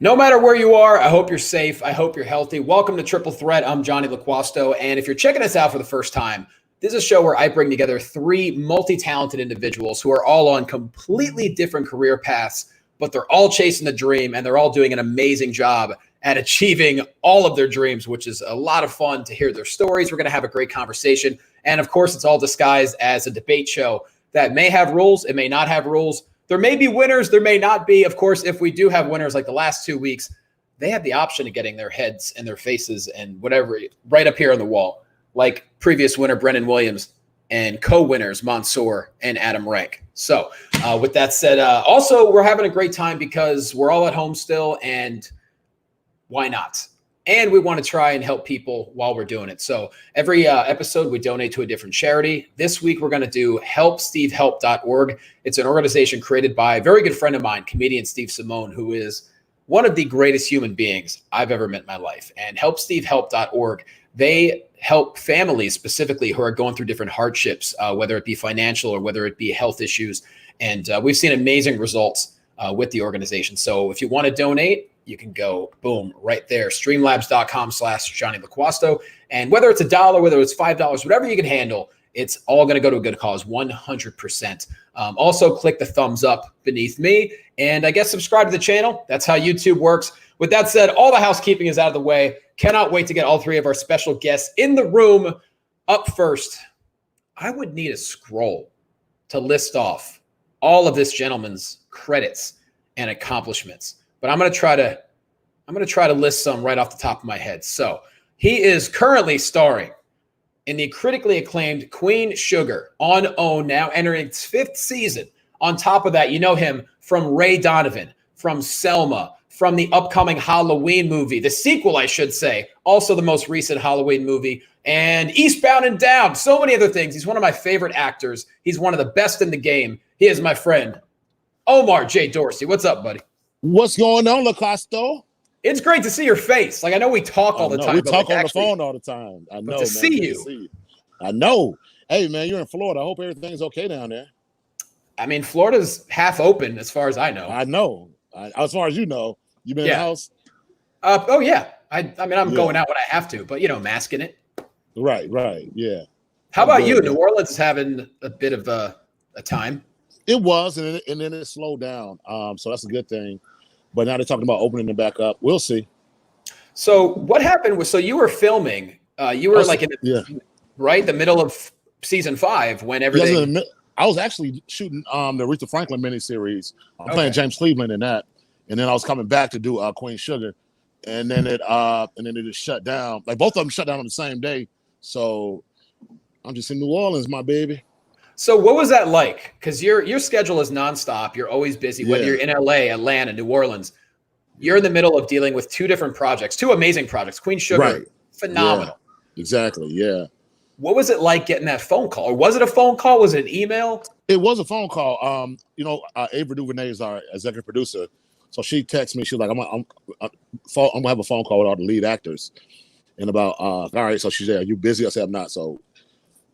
No matter where you are, I hope you're safe. I hope you're healthy. Welcome to Triple Threat. I'm Johnny LaQuasto. And if you're checking us out for the first time, this is a show where I bring together three multi-talented individuals who are all on completely different career paths, but they're all chasing the dream and they're all doing an amazing job at achieving all of their dreams, which is a lot of fun to hear their stories. We're going to have a great conversation. And of course, it's all disguised as a debate show that may have rules. It may not have rules. There may be winners. There may not be. Of course, if we do have winners like the last 2 weeks, they have the option of getting their heads and their faces and whatever right up here on the wall, like previous winner Brennan Williams and co-winners Mansoor and Adam Rank. So with that said, also we're having a great time because we're all at home still, and why not? And we want to try and help people while we're doing it. So every episode, we donate to a different charity. This week, we're going to do helpstevehelp.org. It's an organization created by a very good friend of mine, comedian Steve Simone, who is one of the greatest human beings I've ever met in my life. And helpstevehelp.org, they help families specifically who are going through different hardships, whether it be financial or whether it be health issues. And we've seen amazing results with the organization. So if you want to donate, you can go, boom, right there, streamlabs.com/Johnny LaQuasto. And whether it's $1, whether it's $5, whatever you can handle, it's all going to go to a good cause, 100%. Also, click the thumbs up beneath me. And I guess subscribe to the channel. That's how YouTube works. With that said, all the housekeeping is out of the way. Cannot wait to get all three of our special guests in the room. Up first, I would need a scroll to list off all of this gentleman's credits and accomplishments. But I'm going to try to list some right off the top of my head. So he is currently starring in the critically acclaimed Queen Sugar on OWN, now entering its 5th season. On top of that, you know him from Ray Donovan, from Selma, from the upcoming Halloween movie, the sequel, I should say, also the most recent Halloween movie, and Eastbound and Down, so many other things. He's one of my favorite actors. He's one of the best in the game. He is my friend, Omar J. Dorsey. What's up, buddy? What's going on, LaCosto? It's great to see your face. Like, I know we talk all the time. We talk on the phone all the time. I know, to see you. I know. Hey, man, you're in Florida. I hope everything's okay down there. I mean, Florida's half open as far as I know. I know. As far as you know, you been in the house? Oh, yeah. I mean, I'm going out when I have to, but, masking it. Right, yeah. How about you? New Orleans is having a bit of a time. It was, and then it slowed down. So that's a good thing. But now they're talking about opening it back up. We'll see. So what happened was, so you were filming. You were the middle of season 5 when everything. I was actually shooting the Aretha Franklin miniseries. I'm playing James Cleveland in that, and then I was coming back to do Queen Sugar, and then it just shut down. Like both of them shut down on the same day. So I'm just in New Orleans, my baby. So what was that like? Because your schedule is nonstop. You're always busy, whether you're in LA, Atlanta, New Orleans. You're in the middle of dealing with 2 different projects, 2 amazing projects. Queen Sugar, phenomenal. Yeah, exactly, yeah. What was it like getting that phone call? Or was it a phone call? Was it an email? It was a phone call. Ava DuVernay is our executive producer. So she texted me. She was like, I'm gonna have a phone call with all the lead actors. And about, all right, so she said, are you busy? I said, I'm not. So,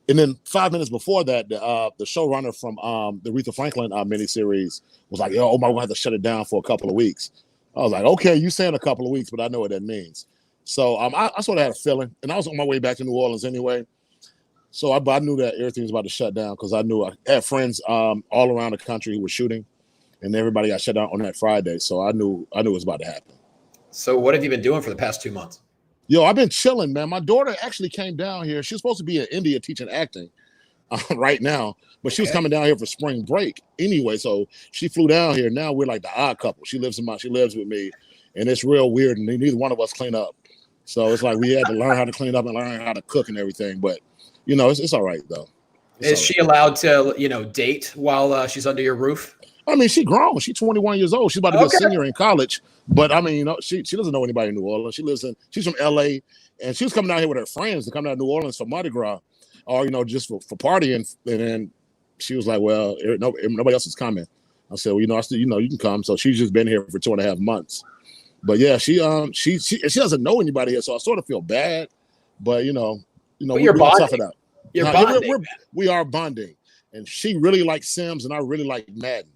and then 5 minutes before that, the showrunner from the Aretha Franklin miniseries was like, we're gonna have to shut it down for a couple of weeks. I was like, okay, you saying a couple of weeks, but I know what that means. So I sort of had a feeling, and I was on my way back to New Orleans anyway. So I knew that everything was about to shut down because I knew I had friends all around the country who were shooting, and everybody got shut down on that Friday. So I knew it was about to happen. So what have you been doing for the past 2 months? I've been chilling, man. My daughter actually came down here. She's supposed to be in India teaching acting right now, but she was coming down here for spring break anyway. So she flew down here. Now we're like the odd couple. She lives with me, and it's real weird. And neither one of us clean up. So it's like we had to learn how to clean up and learn how to cook and everything. But it's all right though. Is she allowed to, date while she's under your roof? I mean, she's grown. She's 21 years old. She's about to be a senior in college. But I mean, she doesn't know anybody in New Orleans. She's from LA, and she was coming down here with her friends to come down to New Orleans for Mardi Gras, or just for partying. And then she was like, "Well, nobody else is coming." I said, "Well, you can come." So she's just been here for 2.5 months. But yeah, she doesn't know anybody here, so I sort of feel bad. But we're tough it out. We are bonding, and she really likes Sims, and I really like Madden,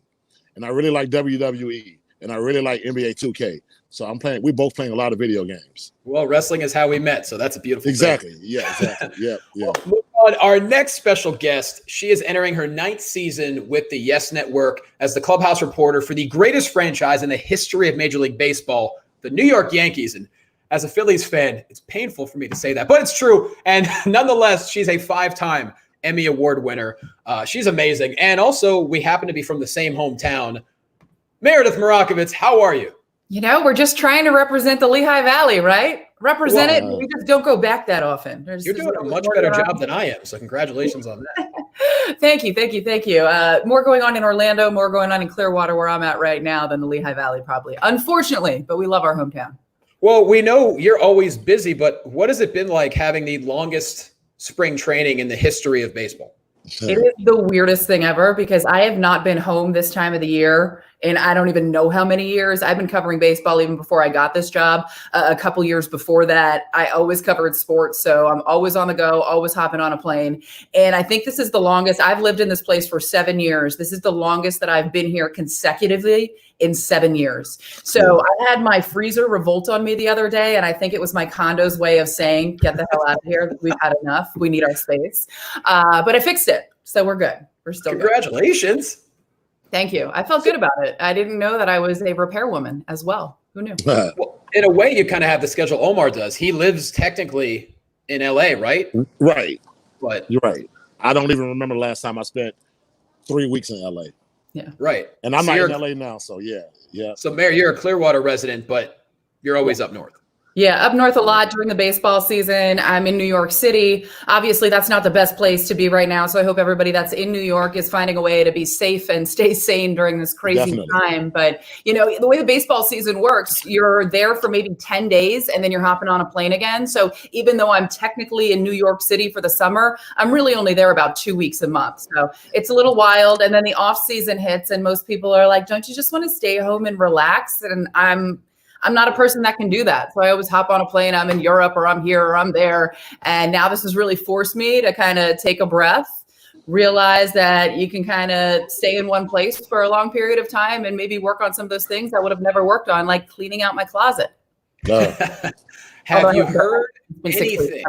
and I really like WWE, and I really like NBA 2K. So we're both playing a lot of video games. Well, wrestling is how we met, so that's a beautiful Exactly. thing. Yeah, exactly. Yeah. Well, move on. Our next special guest, she is entering her 9th season with the Yes Network as the clubhouse reporter for the greatest franchise in the history of Major League Baseball, the New York Yankees. And as a Phillies fan, it's painful for me to say that, but it's true. And nonetheless, she's a 5-time Emmy Award winner. She's amazing. And also, we happen to be from the same hometown. Meredith Marakovits, how are you? We're just trying to represent the Lehigh Valley, right? Represent it. We just don't go back that often. You're doing a much better job than I am, so congratulations on that. Thank you. More going on in Orlando, more going on in Clearwater, where I'm at right now, than the Lehigh Valley, probably. Unfortunately, but we love our hometown. Well, we know you're always busy, but what has it been like having the longest spring training in the history of baseball? It is the weirdest thing ever because I have not been home this time of the year and I don't even know how many years. I've been covering baseball even before I got this job. A couple years before that, I always covered sports. So I'm always on the go, always hopping on a plane. And I think this is the longest. I've lived in this place for 7 years. This is the longest that I've been here consecutively in 7 years. So I had my freezer revolt on me the other day. And I think it was my condo's way of saying, get the hell out of here. We've had enough. We need our space. But I fixed it. So we're good. We're still Congratulations. Good. Thank you. I felt good about it. I didn't know that I was a repairwoman as well. Who knew? Well, in a way, you kind of have the schedule Omar does. He lives technically in LA, right? Right. But you're right. I don't even remember the last time I spent 3 weeks in LA. Yeah. Right. And I'm not in LA now. So yeah. So Mayor, you're a Clearwater resident, but you're always up north. Yeah, up north a lot during the baseball season. I'm in New York City. Obviously, that's not the best place to be right now. So I hope everybody that's in New York is finding a way to be safe and stay sane during this crazy time. But, the way the baseball season works, you're there for maybe 10 days and then you're hopping on a plane again. So even though I'm technically in New York City for the summer, I'm really only there about 2 weeks a month. So it's a little wild. And then the off season hits and most people are like, don't you just want to stay home and relax? And I'm not a person that can do that. So I always hop on a plane. I'm in Europe or I'm here or I'm there. And now this has really forced me to kind of take a breath, realize that you can kind of stay in one place for a long period of time and maybe work on some of those things I would have never worked on, like cleaning out my closet. Have you heard anything?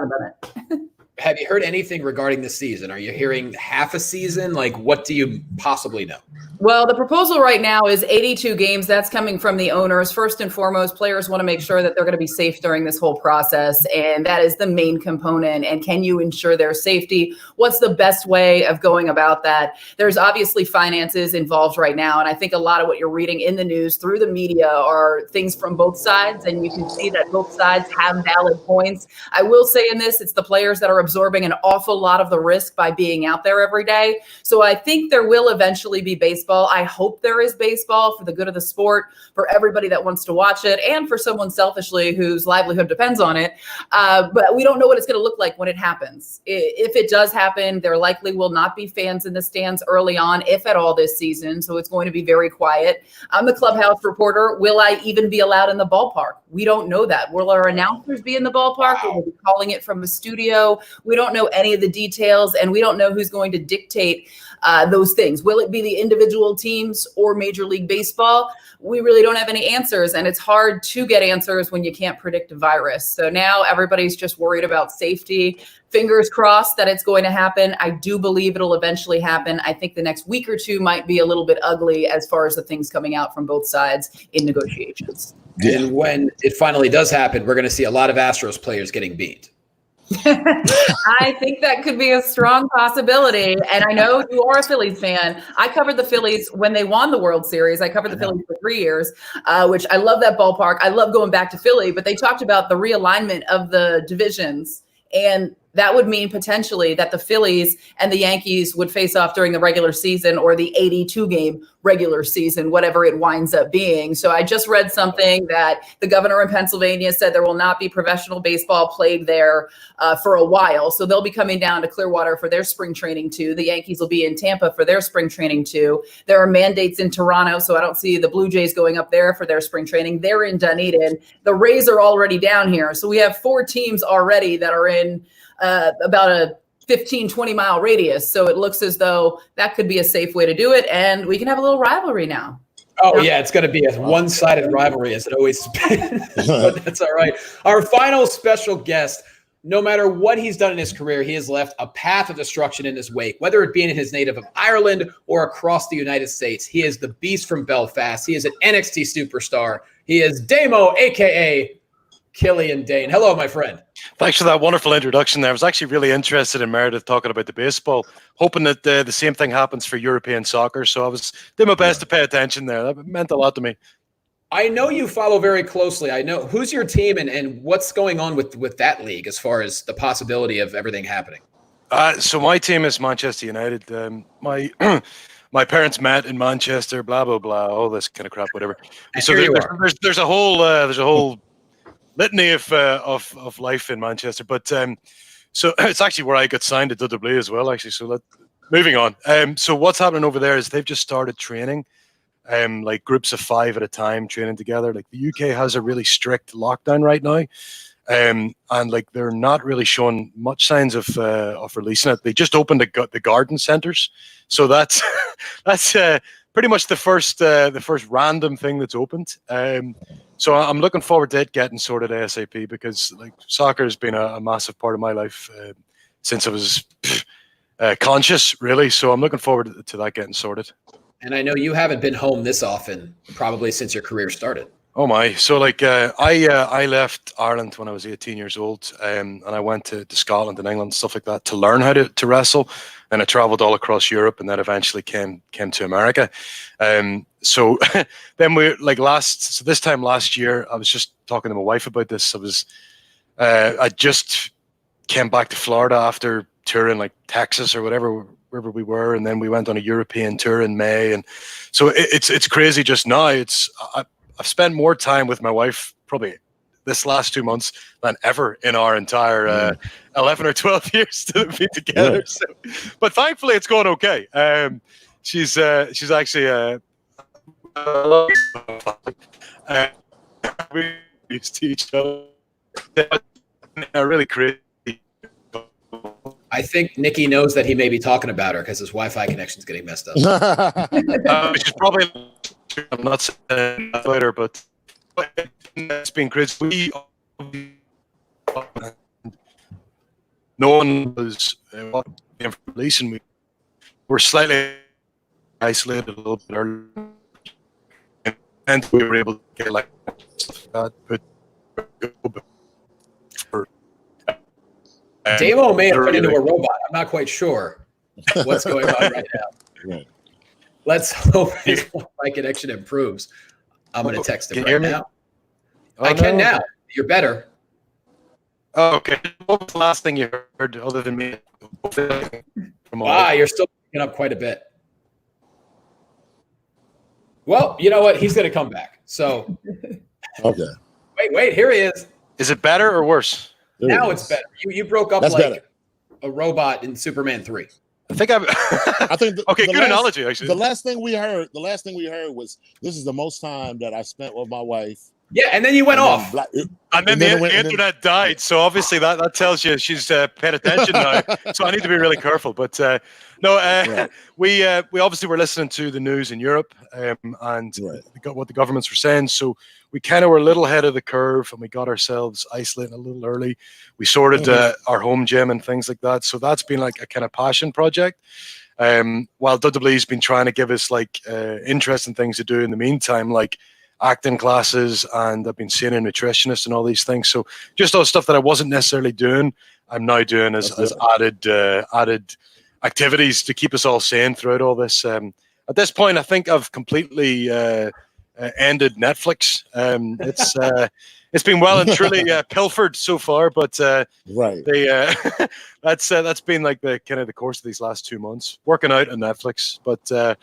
Have you heard anything regarding the season? Are you hearing half a season? Like, what do you possibly know? Well, the proposal right now is 82 games. That's coming from the owners. First and foremost, players want to make sure that they're going to be safe during this whole process. And that is the main component. And can you ensure their safety? What's the best way of going about that? There's obviously finances involved right now. And I think a lot of what you're reading in the news through the media are things from both sides. And you can see that both sides have valid points. I will say in this, it's the players that are absorbing an awful lot of the risk by being out there every day. So I think there will eventually be baseball. I hope there is baseball for the good of the sport, for everybody that wants to watch it, and for someone selfishly whose livelihood depends on it. But we don't know what it's going to look like when it happens. If it does happen, there likely will not be fans in the stands early on, if at all, this season. So it's going to be very quiet. I'm the clubhouse reporter. Will I even be allowed in the ballpark? We don't know that. Will our announcers be in the ballpark? Will we be calling it from a studio? We don't know any of the details, and we don't know who's going to dictate those things. Will it be the individual teams or Major League Baseball? We really don't have any answers, and it's hard to get answers when you can't predict a virus. So now everybody's just worried about safety. Fingers crossed that it's going to happen. I do believe it'll eventually happen. I think the next week or two might be a little bit ugly as far as the things coming out from both sides in negotiations. And when it finally does happen, we're going to see a lot of Astros players getting beat. I think that could be a strong possibility. And I know you are a Phillies fan. I covered the Phillies when they won the World Series. I covered the Phillies for 3 years, which I love that ballpark. I love going back to Philly, but they talked about the realignment of the divisions. And that would mean potentially that the Phillies and the Yankees would face off during the regular season or the 82-game regular season, whatever it winds up being. So I just read something that the governor in Pennsylvania said there will not be professional baseball played there for a while. So they'll be coming down to Clearwater for their spring training too. The Yankees will be in Tampa for their spring training too. There are mandates in Toronto, so I don't see the Blue Jays going up there for their spring training. They're in Dunedin. The Rays are already down here. So we have 4 teams already that are in about a 15, 20-mile radius. So it looks as though that could be a safe way to do it. And we can have a little rivalry now. Oh, yeah, it's going to be a one-sided rivalry, as it always has been. But that's all right. Our final special guest, no matter what he's done in his career, he has left a path of destruction in his wake, whether it be in his native of Ireland or across the United States. He is the beast from Belfast. He is an NXT superstar. He is Damo, a.k.a. Killian Dain. Hello, my friend. Thanks for that wonderful introduction there. I was actually really interested in Meredith talking about the baseball, hoping that the same thing happens for European soccer. So I was doing my best to pay attention there. That meant a lot to me. I know you follow very closely. I know who's your team and what's going on with that league as far as the possibility of everything happening. So my team is Manchester United. My my parents met in Manchester. Blah blah blah. All this kind of crap. Whatever. So there's a whole litany of life in Manchester, but so it's actually where I got signed to WWE as well. Actually, so moving on. So what's happening over there is they've just started training. Like groups of 5 at a time training together. Like the UK has a really strict lockdown right now, and like they're not really showing much signs of releasing it. They just opened the garden centres, so that's pretty much the first random thing that's opened. So I'm looking forward to it getting sorted ASAP, because like soccer has been a massive part of my life since I was conscious, really. So I'm looking forward to that getting sorted. And I know you haven't been home this often, probably since your career started. Oh my! So like I left Ireland when I was 18 years old, and I went to Scotland and England, stuff like that, to learn how to wrestle. And I traveled all across Europe, and then eventually came to America. So then this time last year, I was just talking to my wife about this. I just came back to Florida after touring like Texas or wherever we were, and then we went on a European tour in May. And so it's crazy just now. I've spent more time with my wife probably this last 2 months than ever in our entire 11 or 12 years to be together. Yeah. So, but thankfully it's going okay. She's actually we used to each other. Really crazy. I think Nikki knows that he may be talking about her because his Wi-Fi connection is getting messed up. Which is probably, I'm not saying that later, but it's been crazy. No one was releasing. We were slightly isolated a little bit earlier, and we were able to get like stuff like that. But Damo may have turned into a robot. I'm not quite sure what's going on right now. Right. Let's hope his Wi-Fi connection improves. I'm going to text him right now. I can now. You're better. Oh, okay. What was the last thing you heard other than me? You're still picking up quite a bit. Well, you know what? He's going to come back. So, okay. Wait. Here he is. Is it better or worse? Now it's better. You broke up That's like better. A robot in Superman 3. I think okay, good analogy, actually. The last thing we heard was, this is the most time that I spent with my wife. Yeah, and then you went off. And then the internet died. So obviously that tells you she's paying attention now. So I need to be really careful. But right. we obviously were listening to the news in Europe and what the governments were saying. So we kind of were a little ahead of the curve, and we got ourselves isolating a little early. We sorted our home gym and things like that. So that's been like a kind of passion project. While WWE's been trying to give us like interesting things to do in the meantime, like acting classes, and I've been seeing a nutritionist and all these things. So just all stuff that I wasn't necessarily doing, I'm now doing as added activities to keep us all sane throughout all this. At this point, I think I've completely ended Netflix. It's been well and truly pilfered so far, but that's been like the kind of the course of these last 2 months, working out on Netflix. But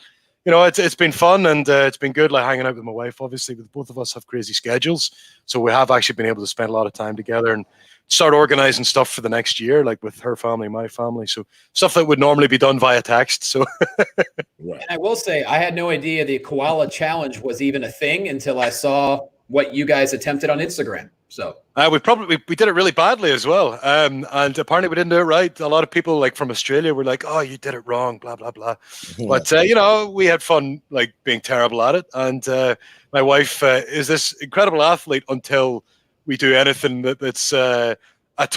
it's been fun, and it's been good, like hanging out with my wife. Obviously, both of us have crazy schedules, so we have actually been able to spend a lot of time together and start organizing stuff for the next year, like with her family, my family. So stuff that would normally be done via text. So, and I will say, I had no idea the koala challenge was even a thing until I saw what you guys attempted on Instagram. So we did it really badly as well, and apparently we didn't do it right. A lot of people like from Australia were like, "Oh, you did it wrong," blah blah blah. But we had fun like being terrible at it. And my wife is this incredible athlete until we do anything that's at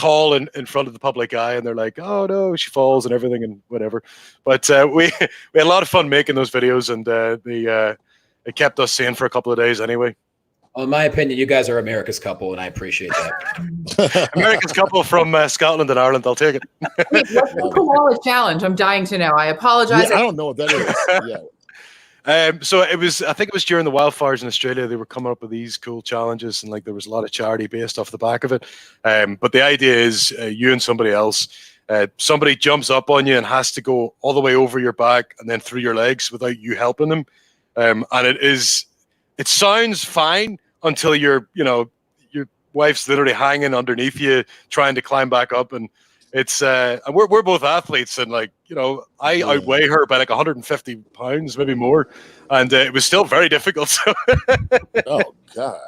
all in front of the public eye, and they're like, "Oh no, she falls and everything and whatever." But we had a lot of fun making those videos, and it kept us sane for a couple of days anyway. Well, in my opinion, you guys are America's couple, and I appreciate that. America's couple from Scotland and Ireland. I'll take it. Wait, what's the koala challenge? I'm dying to know. I apologize. Yeah, I don't know what that is. Yeah. So I think it was during the wildfires in Australia. They were coming up with these cool challenges, and like there was a lot of charity based off the back of it. But the idea is you and somebody else, somebody jumps up on you and has to go all the way over your back and then through your legs without you helping them. And it sounds fine until your wife's literally hanging underneath you trying to climb back up, and it's and we're both athletes, and I outweigh her by like 150 pounds, maybe more, and it was still very difficult. So. Oh God!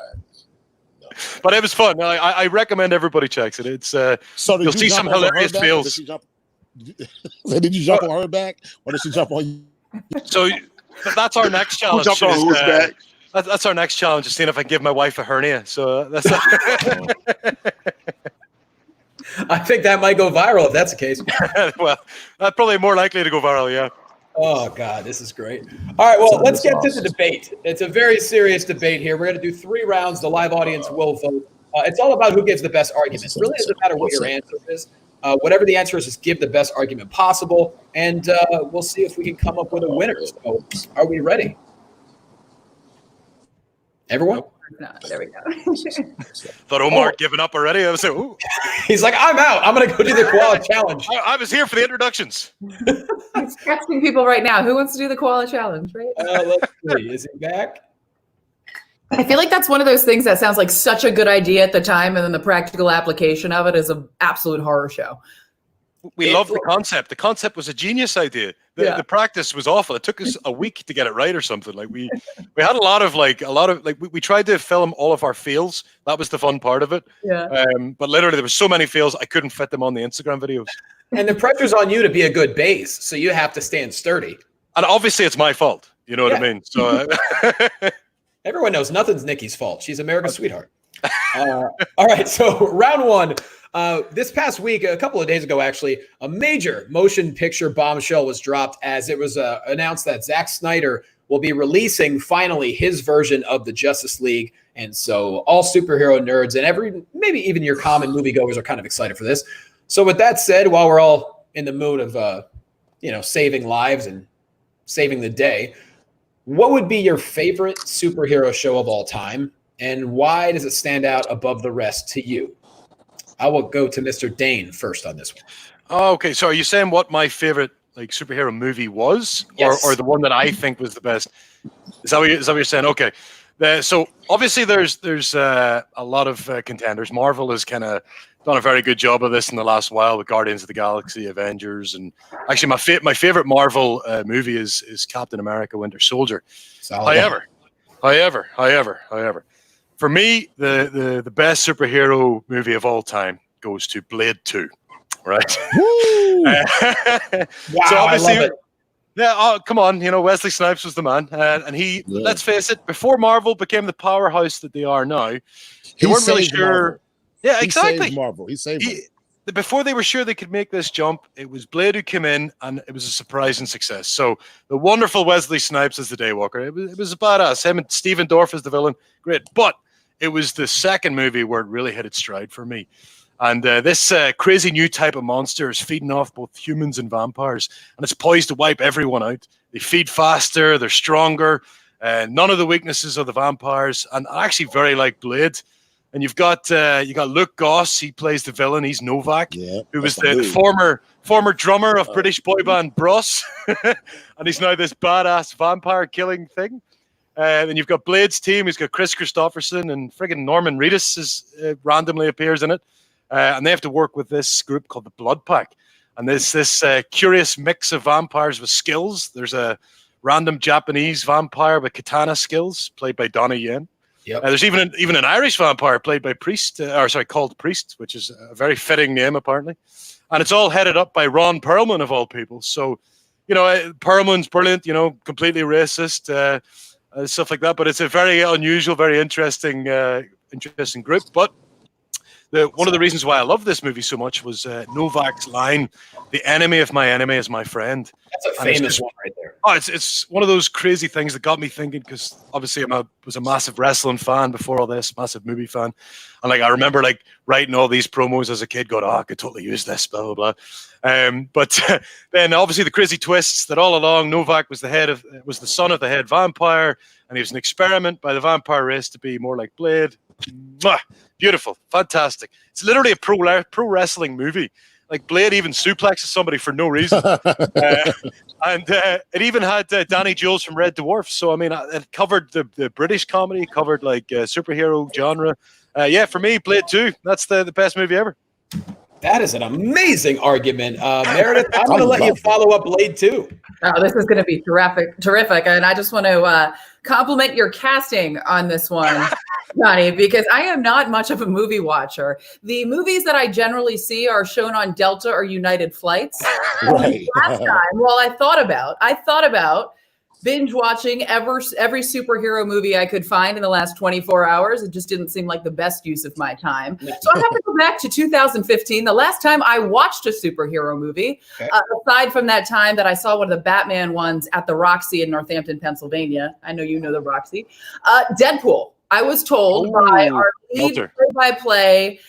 No. But it was fun. I recommend everybody checks it. It's so you'll see some hilarious fails. Did you jump on her back, or did she jump on you? So that's our next challenge. Who jumped on whose back? That's our next challenge, is seeing if I can give my wife a hernia. So that's. I think that might go viral if that's the case. Well, that's probably more likely to go viral, yeah. Oh, God, this is great. All right, well, let's get to the debate. It's a very serious debate here. We're going to do 3 rounds. The live audience will vote. It's all about who gives the best argument. It really doesn't matter what your answer is. Whatever the answer is, just give the best argument possible, and we'll see if we can come up with a winner. So, are we ready? Everyone? No, there we go. Thought Omar given up already. I was like, ooh. He's like, I'm out. I'm going to go do the koala challenge. I was here for the introductions. He's texting people right now. Who wants to do the koala challenge, right? Let's see. Is he back? I feel like that's one of those things that sounds like such a good idea at the time, and then the practical application of it is an absolute horror show. We love the concept. The concept was a genius idea. The practice was awful. It took us a week to get it right or something. Like we had a lot of we tried to film all of our fails. That was the fun part of it. Yeah. But literally there were so many fails I couldn't fit them on the Instagram videos. And the pressure's on you to be a good base, so you have to stand sturdy. And obviously it's my fault. You know what I mean? So everyone knows nothing's Nikki's fault. She's America's sweetheart. All right, so round 1. This past week, a couple of days ago, actually, a major motion picture bombshell was dropped as it was announced that Zack Snyder will be releasing finally his version of the Justice League. And so all superhero nerds and maybe even your common moviegoers are kind of excited for this. So with that said, while we're all in the mood of, saving lives and saving the day, what would be your favorite superhero show of all time? And why does it stand out above the rest to you? I will go to Mr. Dain first on this one. Oh, okay. So are you saying what my favorite superhero movie was, yes, or the one that I think was the best? Is that what you're saying? Okay. So obviously there's a lot of contenders. Marvel has kind of done a very good job of this in the last while with Guardians of the Galaxy, Avengers, and actually my favorite Marvel movie is Captain America: Winter Soldier. However, for me, the best superhero movie of all time goes to Blade 2, right? Wow, so obviously, I love it. Yeah, oh, come on, Wesley Snipes was the man, and he, let's face it, before Marvel became the powerhouse that they are now, they weren't really sure. Marvel. Yeah, exactly. He saved Marvel. He saved Marvel. Before they were sure they could make this jump, it was Blade who came in, and it was a surprising success. So the wonderful Wesley Snipes as the Daywalker, it was a badass. Him and Stephen Dorff as the villain, great. But it was the second movie where it really hit its stride for me. And this crazy new type of monster is feeding off both humans and vampires, and it's poised to wipe everyone out. They feed faster, they're stronger, none of the weaknesses of the vampires, and actually very like Blade. And you've got Luke Goss. He plays the villain. He's Novak, who was the former drummer of British boy band Bros, and he's now this badass vampire killing thing. And you've got Blade's team. He's got Chris Christopherson, and friggin' Norman Reedus randomly appears in it. And they have to work with this group called the Blood Pack. And there's this curious mix of vampires with skills. There's a random Japanese vampire with katana skills, played by Donnie Yen. Yep. There's even an Irish vampire played by called Priest, which is a very fitting name apparently, and it's all headed up by Ron Perlman of all people. So, Perlman's brilliant. Completely racist, stuff like that. But it's a very unusual, very interesting group. But one of the reasons why I love this movie so much was Novak's line, "The enemy of my enemy is my friend." That's a famous one right there. Oh, it's one of those crazy things that got me thinking, because obviously was a massive wrestling fan before all this, massive movie fan. And I remember writing all these promos as a kid going, I could totally use this, blah, blah, blah. But then obviously the crazy twists that all along Novak was the son of the head vampire, and he was an experiment by the vampire race to be more like Blade. Mwah! Beautiful, fantastic. It's literally a pro wrestling movie. Blade even suplexes somebody for no reason. And it even had Danny Jules from Red Dwarf. So, it covered the British comedy, covered superhero genre. For me, Blade 2, that's the best movie ever. That is an amazing argument. Meredith, I'm going to let you follow up Blade 2. Oh, this is going to be terrific. And I just want to compliment your casting on this one, Johnny, because I am not much of a movie watcher. The movies that I generally see are shown on Delta or United flights. Right. Last time, I thought about binge watching every superhero movie I could find in the last 24 hours. It just didn't seem like the best use of my time. So I have to go back to 2015, the last time I watched a superhero movie, aside from that time that I saw one of the Batman ones at the Roxy in Northampton, Pennsylvania. I know you know the Roxy. Deadpool. I was told by our lead play-by-play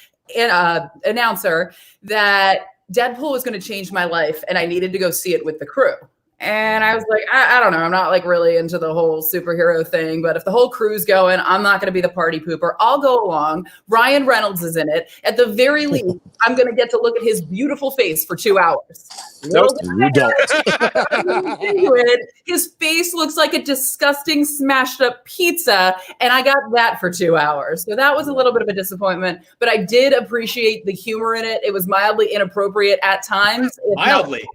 announcer that Deadpool was going to change my life, and I needed to go see it with the crew. And I was like, I don't know. I'm not really into the whole superhero thing, but if the whole crew's going, I'm not going to be the party pooper. I'll go along. Ryan Reynolds is in it. At the very least, I'm going to get to look at his beautiful face for 2 hours. No, you don't. His face looks like a disgusting smashed up pizza, and I got that for 2 hours. So that was a little bit of a disappointment, but I did appreciate the humor in it. It was mildly inappropriate at times. Mildly,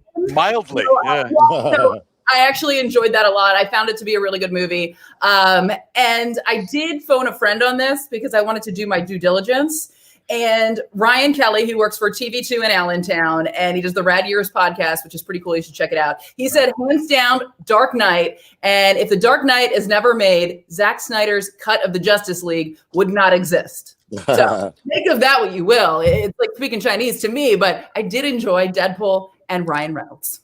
yeah. So I actually enjoyed that a lot. I found it to be a really good movie. And I did phone a friend on this because I wanted to do my due diligence. And Ryan Kelly, who works for TV2 in Allentown, and he does the Rad Years podcast, which is pretty cool. You should check it out. He said, hands down, Dark Knight. And if the Dark Knight is never made, Zack Snyder's cut of the Justice League would not exist. So make of that what you will. It's like speaking Chinese to me, but I did enjoy Deadpool and Ryan Reynolds.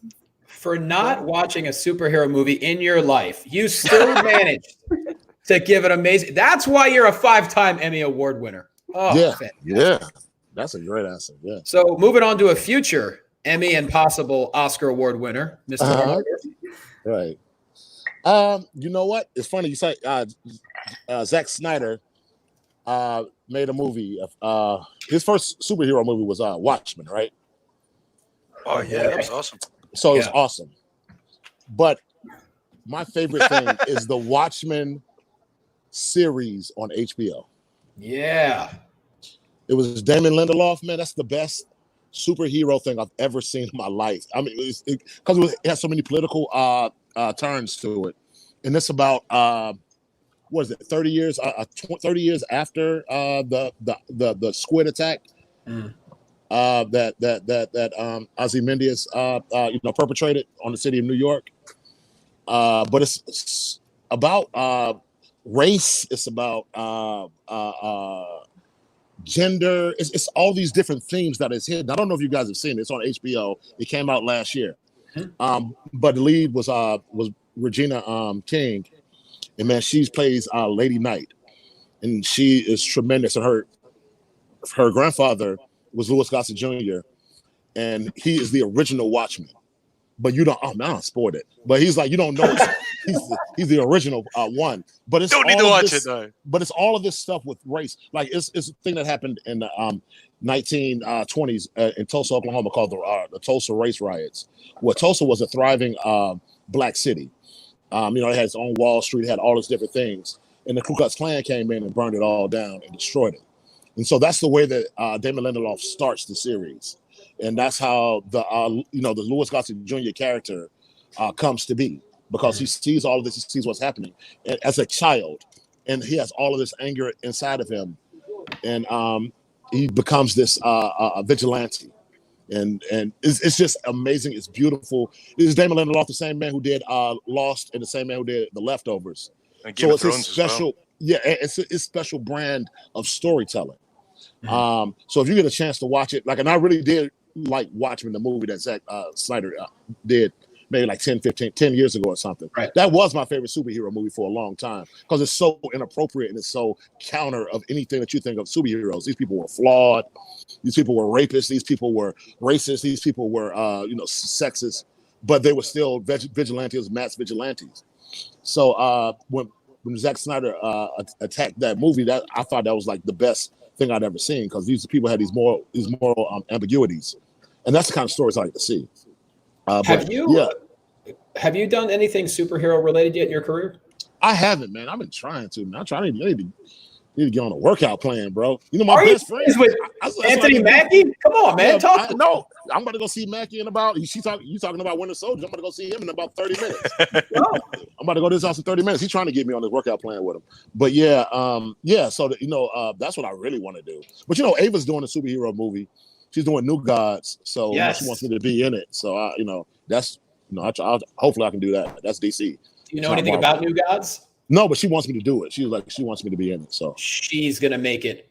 For not watching a superhero movie in your life, you still managed to give it amazing. That's why you're a 5-time Emmy Award winner. Oh, yeah, fantastic. Yeah. That's a great answer. Yeah. So moving on to a future Emmy and possible Oscar Award winner, Mr. Omar Dorsey. Right. You know what? It's funny you say Zack Snyder made a movie. His first superhero movie was Watchmen, right? Oh yeah, that was awesome. So it was awesome. But my favorite thing is the Watchmen series on HBO. Yeah. It was Damon Lindelof, man. That's the best superhero thing I've ever seen in my life. I mean, because it has so many political turns to it. And it's about what is it, 30 years? 30 years after the squid attack. That Ozymandias perpetrated on the city of New York. But it's about race. It's about gender. It's all these different themes that is hidden. I don't know if you guys have seen it. It's on HBO. It came out last year. But the lead was Regina King, and man, she plays Lady Knight, and she is tremendous. And her grandfather was Louis Gossett Jr., and he is the original Watchman. But you don't. Oh man, I spoiled it. But he's like, you don't know. He's the original one. But it's don't need to watch it though. But it's all of this stuff with race. Like it's a thing that happened in the 1920s in Tulsa, Oklahoma, called the Tulsa Race Riots. Where Tulsa was a thriving black city. It had its own Wall Street, it had all these different things, and the Ku Klux Klan came in and burned it all down and destroyed it. And so that's the way that Damon Lindelof starts the series, and that's how the Louis Gossett Jr. character comes to be, because he sees all of this, he sees what's happening as a child, and he has all of this anger inside of him, and he becomes this vigilante. And it's just amazing. It's beautiful. This is Damon Lindelof, the same man who did Lost, and the same man who did The Leftovers. So it's a special, it's special brand of storytelling. So if you get a chance to watch it, and I really did like watching the movie that Zack Snyder did maybe like 10 years ago or something. Right. That was my favorite superhero movie for a long time because it's so inappropriate and it's so counter of anything that you think of superheroes. These people were flawed. These people were rapists. These people were racist. These people were, sexist, but they were still vigilantes, mass vigilantes. So when Zack Snyder attacked that movie, that I thought that was like the best thing I'd ever seen because these people had these moral ambiguities, and that's the kind of stories I like to see. Have you done anything superhero related yet in your career? I haven't, man. I've been trying to. Man. I need to get on a workout plan, bro. You know, my best friend with Anthony Mackie. Come on, man. No, I'm about to go see Mackie in about. You talking about Winter Soldier? I'm about to go see him in about 30 minutes. I'm about to go to his house in 30 minutes. He's trying to get me on this workout plan with him. But So that's what I really want to do. But Ava's doing a superhero movie. She's doing New Gods, so she wants me to be in it. So hopefully I can do that. That's DC. Do you know anything about New Gods? No, but she wants me to do it. She wants me to be in it. So she's gonna make it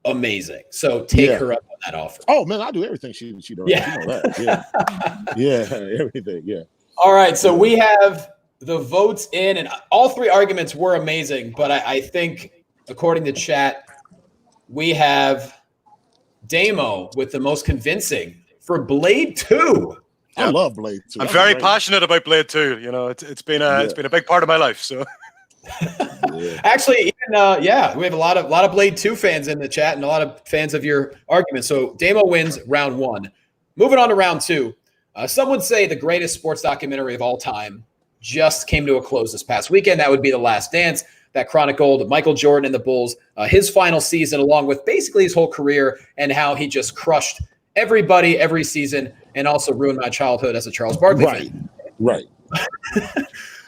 amazing. So take her up on that offer. Oh man, I do everything she does. Yeah. You know that. Yeah, everything. Yeah. All right, so we have the votes in, and all three arguments were amazing. But I think, according to chat, we have Damo with the most convincing for Blade 2. I love Blade 2. I'm very passionate about Blade 2. It's been a big part of my life. So actually, even we have a lot of Blade 2 fans in the chat and a lot of fans of your argument. So Damo wins round 1. Moving on to round 2. Some would say the greatest sports documentary of all time just came to a close this past weekend. That would be The Last Dance. That chronicled Michael Jordan and the Bulls, his final season, along with basically his whole career and how he just crushed everybody every season and also ruined my childhood as a Charles Barkley fan. Right.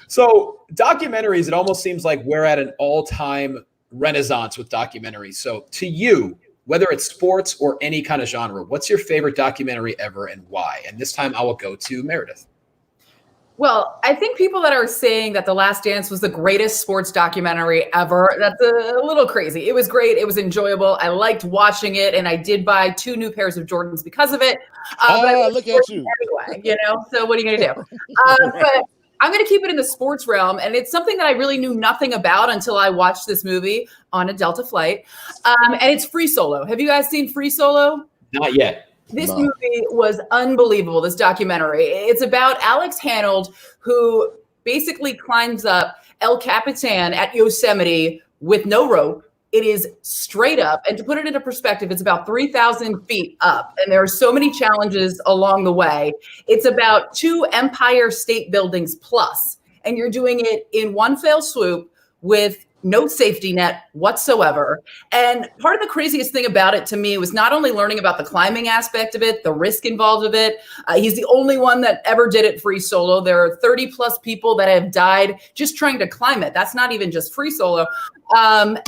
So documentaries, it almost seems like we're at an all-time renaissance with documentaries. So to you, whether it's sports or any kind of genre, what's your favorite documentary ever and why? And this time I will go to Meredith. Well, I think people that are saying that The Last Dance was the greatest sports documentary ever, that's a little crazy. It was great. It was enjoyable. I liked watching it, and I did buy 2 new pairs of Jordans because of it. Look at you. Anyway, so what are you going to do? But I'm going to keep it in the sports realm, and it's something that I really knew nothing about until I watched this movie on a Delta flight, and it's Free Solo. Have you guys seen Free Solo? Not yet. This movie was unbelievable, this documentary. It's about Alex Honnold, who basically climbs up El Capitan at Yosemite with no rope. It is straight up. And to put it into perspective, it's about 3,000 feet up. And there are so many challenges along the way. It's about 2 Empire State Buildings plus. And you're doing it in one fell swoop with no safety net whatsoever. And part of the craziest thing about it to me was not only learning about the climbing aspect of it, the risk involved of it. He's the only one that ever did it free solo. There are 30 plus people that have died just trying to climb it. That's not even just free solo. And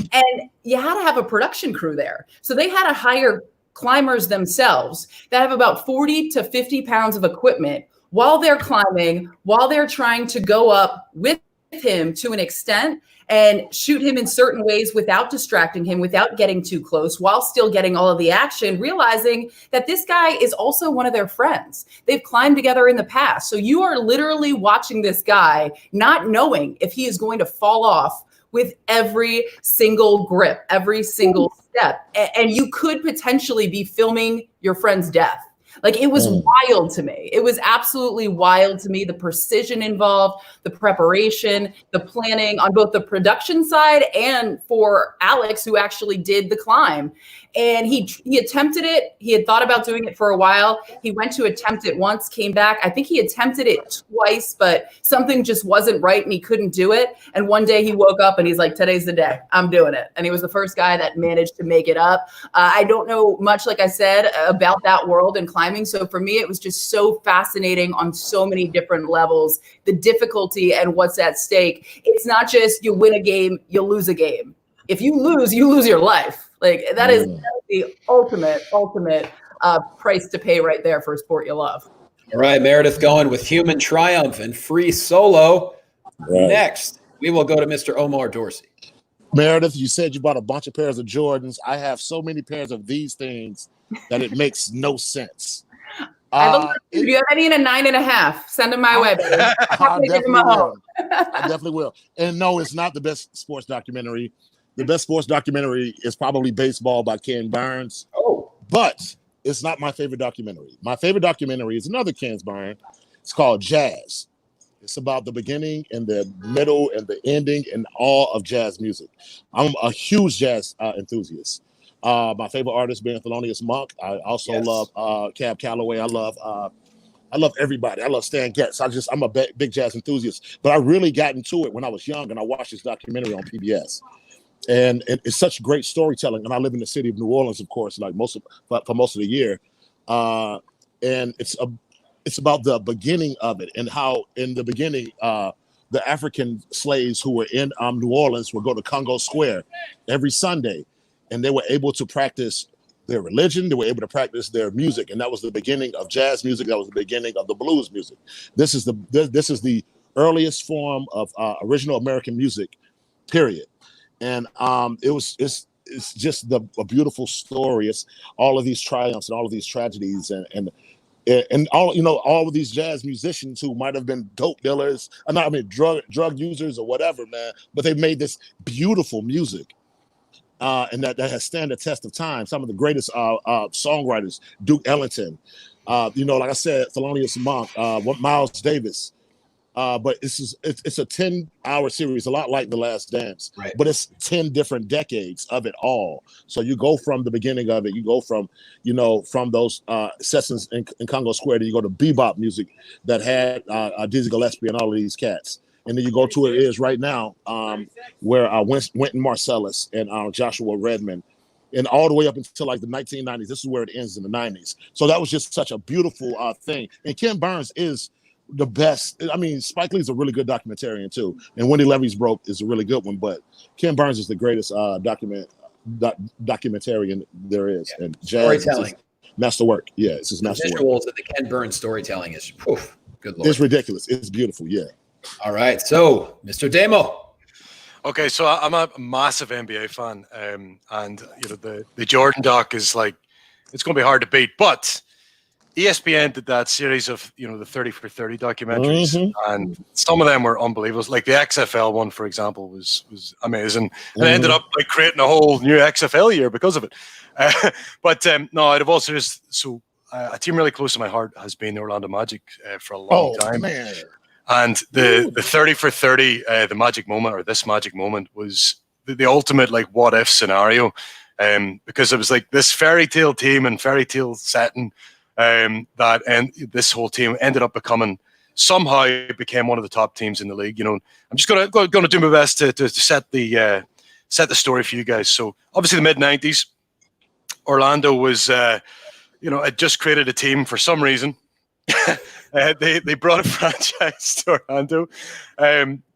you had to have a production crew there. So they had to hire climbers themselves that have about 40 to 50 pounds of equipment while they're climbing, while they're trying to go up with him to an extent and shoot him in certain ways without distracting him, without getting too close, while still getting all of the action, realizing that this guy is also one of their friends. They've climbed together in the past. So you are literally watching this guy not knowing if he is going to fall off with every single grip, every single step. And you could potentially be filming your friend's death. Like, it was wild to me. It was absolutely wild to me. The precision involved, the preparation, the planning on both the production side and for Alex, who actually did the climb. And he attempted it. He had thought about doing it for a while. He went to attempt it once, came back. I think he attempted it twice, but something just wasn't right and he couldn't do it. And one day he woke up and he's like, today's the day. I'm doing it. And he was the first guy that managed to make it up. I don't know much, like I said, about that world and climbing timing. So for me, it was just so fascinating on so many different levels, the difficulty and what's at stake. It's not just you win a game, you lose a game. If you lose your life. Like that is the ultimate price to pay right there for a sport you love. All right, Meredith going with Human Triumph and Free Solo. Right. Next, we will go to Mr. Omar Dorsey. Meredith, you said you bought a bunch of pairs of Jordans. I have so many pairs of these things that it makes no sense. Do you have any in a 9.5? Send them my way, baby. I definitely will. And no, it's not the best sports documentary. The best sports documentary is probably Baseball by Ken Burns. Oh. But it's not my favorite documentary. My favorite documentary is another Ken Burns. It's called Jazz. It's about the beginning and the middle and the ending and all of jazz music. I'm a huge jazz enthusiast. My favorite artist being Thelonious Monk. I also love Cab Calloway. I love everybody. I love Stan Getz. I'm a big jazz enthusiast. But I really got into it when I was young, and I watched this documentary on PBS. And it's such great storytelling. And I live in the city of New Orleans, of course, like for most of the year. And it's about the beginning of it and how in the beginning, the African slaves who were in New Orleans would go to Congo Square every Sunday, and they were able to practice their religion. They were able to practice their music, and that was the beginning of jazz music. That was the beginning of the blues music. This is the earliest form of original American music, period. And it's just a beautiful story. It's all of these triumphs and all of these tragedies and all of these jazz musicians who might have been dope dealers, drug users or whatever, man, but they made this beautiful music. And that has stand the test of time. Some of the greatest songwriters, Duke Ellington, like I said, Thelonious Monk, Miles Davis. But it's a 10-hour series, a lot like The Last Dance, right. But it's 10 different decades of it all. So you go from the beginning of it, you go from those sessions in Congo Square, then you go to bebop music that had Dizzy Gillespie and all of these cats. And then you go to where it is right now, where Wynton Marsalis and Joshua Redman, and all the way up until like the 1990s. This is where it ends in the 90s. So that was just such a beautiful thing. And Ken Burns is the best. I mean, Spike Lee's a really good documentarian too, and Wendy Levy's Broke is a really good one. But Ken Burns is the greatest documentarian there is. Yeah. And jazz storytelling, masterwork. Yeah, it's his masterwork. Visuals of the Ken Burns storytelling is good lord. It's ridiculous. It's beautiful. Yeah. All right, so Mr. Damo. Okay, so I'm a massive NBA fan, and the Jordan doc is like, it's going to be hard to beat, but ESPN did that series of the 30 for 30 documentaries, and some of them were unbelievable. Like the XFL one, for example, was amazing, and ended up like creating a whole new XFL year because of it. But no, out of all series, so a team really close to my heart has been the Orlando Magic for a long time. Man. And the 30 for 30, the magic moment, or this magic moment, was the ultimate like what if scenario, because it was like this fairy tale team and fairy tale setting. And this whole team ended up somehow became one of the top teams in the league. I'm just gonna do my best to set the story for you guys. So obviously the mid-90s, Orlando was had just created a team for some reason. They brought a franchise to Orlando,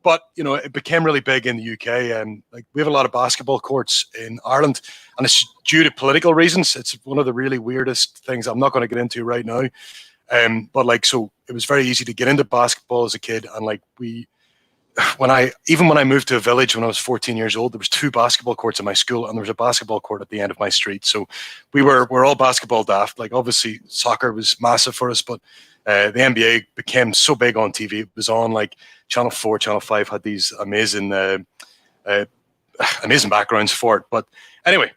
but it became really big in the UK, and like we have a lot of basketball courts in Ireland, and it's due to political reasons. It's one of the really weirdest things I'm not going to get into right now, but so it was very easy to get into basketball as a kid, and like when I moved to a village when I was 14 years old, there was 2 basketball courts in my school, and there was a basketball court at the end of my street. So we're all basketball daft. Like obviously soccer was massive for us, but the NBA became so big on TV. It was on like Channel 4, Channel 5 had these amazing backgrounds for it. But anyway,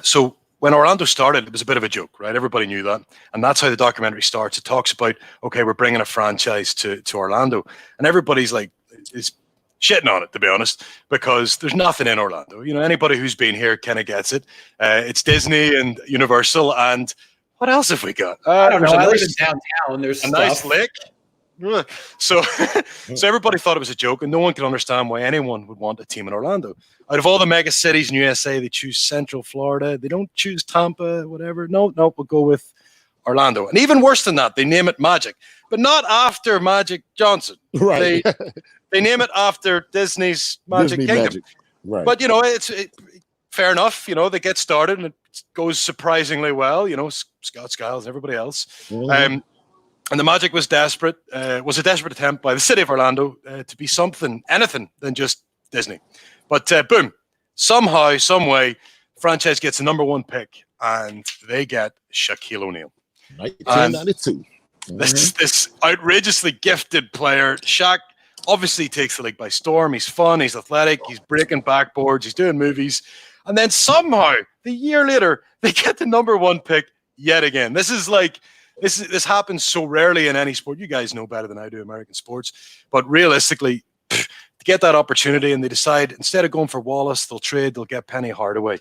so when Orlando started, it was a bit of a joke, right? Everybody knew that. And that's how the documentary starts. It talks about, okay, we're bringing a franchise to Orlando. And everybody's like, is shitting on it, to be honest, because there's nothing in Orlando. Anybody who's been here kind of gets it. It's Disney and Universal, and what else have we got? I don't know. I live in downtown. There's a nice lake. So everybody thought it was a joke, and no one could understand why anyone would want a team in Orlando. Out of all the mega cities in USA, they choose Central Florida. They don't choose Tampa, whatever. No, we'll go with Orlando. And even worse than that, they name it Magic, but not after Magic Johnson. Right. They name it after Disney's Magic Kingdom. Magic. Right. But, it's fair enough. They get started and it goes surprisingly well. Scott Skiles, everybody else. Mm-hmm. And the Magic was desperate. Was a desperate attempt by the city of Orlando to be anything than just Disney. But boom, somehow, some way, the franchise gets the number 1 pick, and they get Shaquille O'Neal. 1992. This outrageously gifted player, Shaq, obviously takes the league by storm. He's fun, he's athletic, he's breaking backboards, he's doing movies. And then somehow, the year later, they get the number 1 pick yet again. This happens so rarely in any sport. You guys know better than I do American sports. But realistically, to get that opportunity, and they decide instead of going for Wallace, they'll get Penny Hardaway.